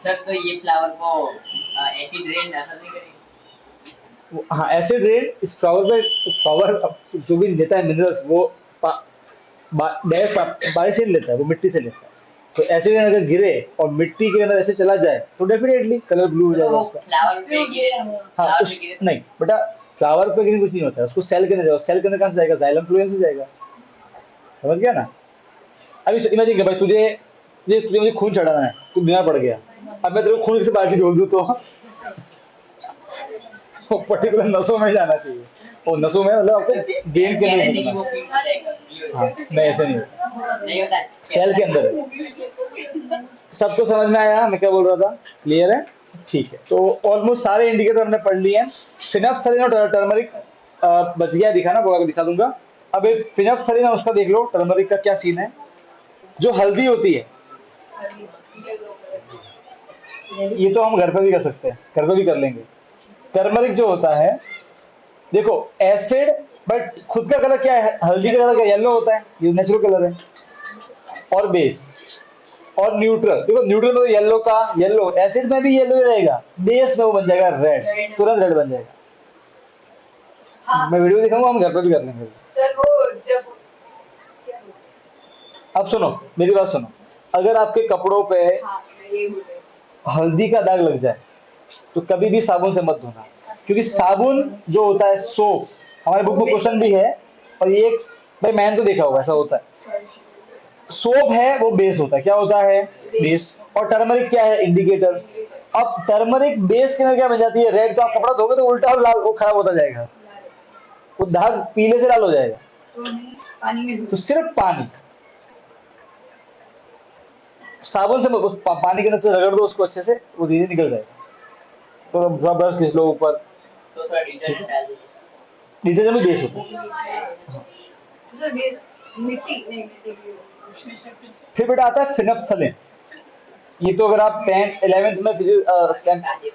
सर तो ये फ्लावर को एसिड रेन असर नहीं करेगी? हाँ, एसिड रेन इस फ्लावर पे, फ्लावर जो भी लेता है मिनरल्स, वो डायरेक्ट बारिश से नहीं लेता है, वो मिट्टी से लेता है। तो एसिड रेन अगर गिरे और मिट्टी के अंदर ऐसे चला जाए तो डेफिनेटली कलर ब्लू हो जाएगा उसका। फ्लावर पे गिरे ना, हाँ, फ्लावर पे गिरे नहीं बेटा, फ्लावर पे गिरे कुछ नहीं होता है, उसको सेल के अंदर जाओ, सेल के अंदर कहाँ से जाएगा, जाइलम फ्लोएम से जाएगा। समझ गया ना? अभी इमेजिन कर भाई, तुझे तुझे तुझे मुझे खून चढ़ाना है, तू बीमार पड़ गया, अब मैं तेरे को खून से बाल्टी ढोल दूँ तो पर्टिकुलर नसों में जाना चाहिए, और नसों में मतलब आपको गेन के लिए नहीं, वो होना। पीट जाएगा। हाँ, नहीं ऐसे नहीं होता, नहीं होता है। सेल के अंदर है। सबको समझ में आया मैं क्या बोल रहा था? क्लियर है? ठीक है, तो ऑलमोस्ट सारे इंडिकेटर हमने पढ़ लिए हैं। फिनोप्थलीन और टर्मरिक बच गया दिखाना, वो आगे दिखा दूंगा। अब एक फिनोप्थलीन है, उसका देख लो, टर्मरिक का क्या सीन है। जो हल्दी होती है, ये तो हम घर पे भी कर सकते हैं, घर पे भी कर लेंगे। टर्मरिक जो होता है, देखो एसिड, बट खुद का कलर क्या है, हल्दी का कलर क्या येलो होता है, ये नेचुरल कलर है। और बेस और न्यूट्रल, देखो न्यूट्रल में येलो का येलो, एसिड में भी येलो ही रहेगा, बेस में वो बन जाएगा रेड, तुरंत रेड बन जाएगा। हाँ मैं वीडियो दिखाऊंगा, हम घर पे भी कर लेंगे। सर वो जब क्या होता है? अब सुनो मेरी बात सुनो, अगर आपके कपड़ों पे हाँ ये बोल रहे हैं। हल्दी का दाग लग जाए तो कभी भी साबुन से मत धोना, क्योंकि साबुन जो होता है, सोप, हमारे बुक में क्वेश्चन भी है, और ये एक, भाई मैंने तो देखा होगा ऐसा होता है। सोप है वो बेस होता है, क्या होता है, बेस। और टर्मरिक क्या है, इंडिकेटर। अब टर्मरिक बेस के अंदर क्या बन जाती है, रेड। तो आप कपड़ा धोगे तो उल्टा और लाल, वो खराब होता जाएगा, वो दाग पीले से लाल हो जाएगा। पानी में तो सिर्फ पानी, साबुन से पानी के अंदर से रगड़ दो उसको अच्छे से, वो धीरे निकल जाएगा। तो थोड़ा ब्रश खींच लो ऊपर, सो थोड़ा डिटर्जेंट डाल दीजिए। डिटर्जेंट में बेस होता है। सर बेस मिट्टी नहीं मिट्टी फिर बेटा आता है फिनोप्थलीन। ये तो अगर आप 10th 11th में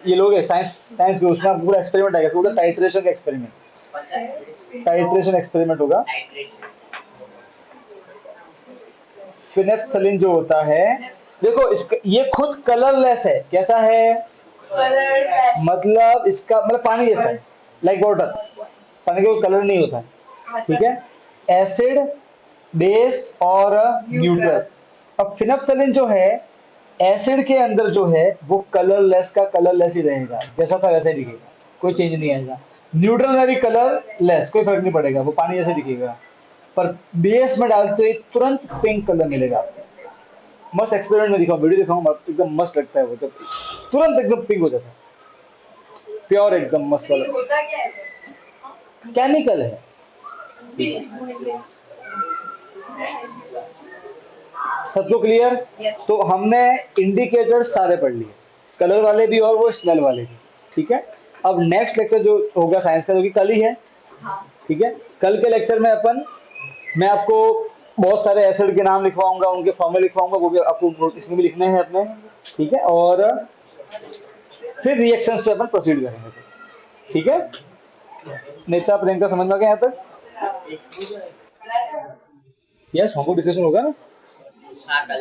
ये लोगे साइंस के, उसमें आपको पूरा एक्सपेरिमेंट आएगा, उसको टाइट्रेशन का एक्सपेरिमेंट, टाइट्रेशन एक्सपेरिमेंट होगा। फिनोप्थलीन जो होता है, देखो इसका ये खुद कलरलेस है, कैसा है, कलर मतलब इसका मतलब पानी जैसा है, लाइक वाटर, पानी का कोई कलर नहीं होता है, ठीक है। एसिड, बेस और न्यूट्रल। अब फिनोप्थलीन जो है, एसिड के अंदर जो है वो कलरलेस का कलरलेस ही रहेगा, जैसा था वैसा ही दिखेगा, कोई चेंज नहीं आएगा। न्यूट्रल में भी कलरलेस, कोई फर्क नहीं पड़ेगा, वो पानी जैसे दिखेगा। पर बेस में डालते हुए तुरंत पिंक कलर मिलेगा आपको। मस्त एक्सपेरिमेंट में दिखाऊं, वीडियो दिखाऊं, एकदम मस्त लगता है वो, जब तुरंत एकदम पिंक हो जाता है, प्योर एकदम मस्त वाला होता क्या है? केमिकल है। सबको क्लियर? Yes. तो हमने इंडिकेटर सारे पढ़ लिए, कलर वाले भी और वो स्मेल वाले भी, ठीक है। अब नेक्स्ट लेक्चर जो होगा साइंस का, जो कि कल ही है, हाँ ठीक है। कल के लेक्चर में मैं आपको बहुत सारे एसिड के नाम लिखवाऊंगा, उनके फॉर्मूले लिखवाऊंगा, वो भी आपको नोटिस में भी लिखने हैं अपने, ठीक है। और फिर रिएक्शंस पे अपन प्रोसीड करेंगे, ठीक है। नेता प्रियंका समझ में आ गया यहाँ तक? यस, हमको डिस्कशन होगा ना। हाँ, कल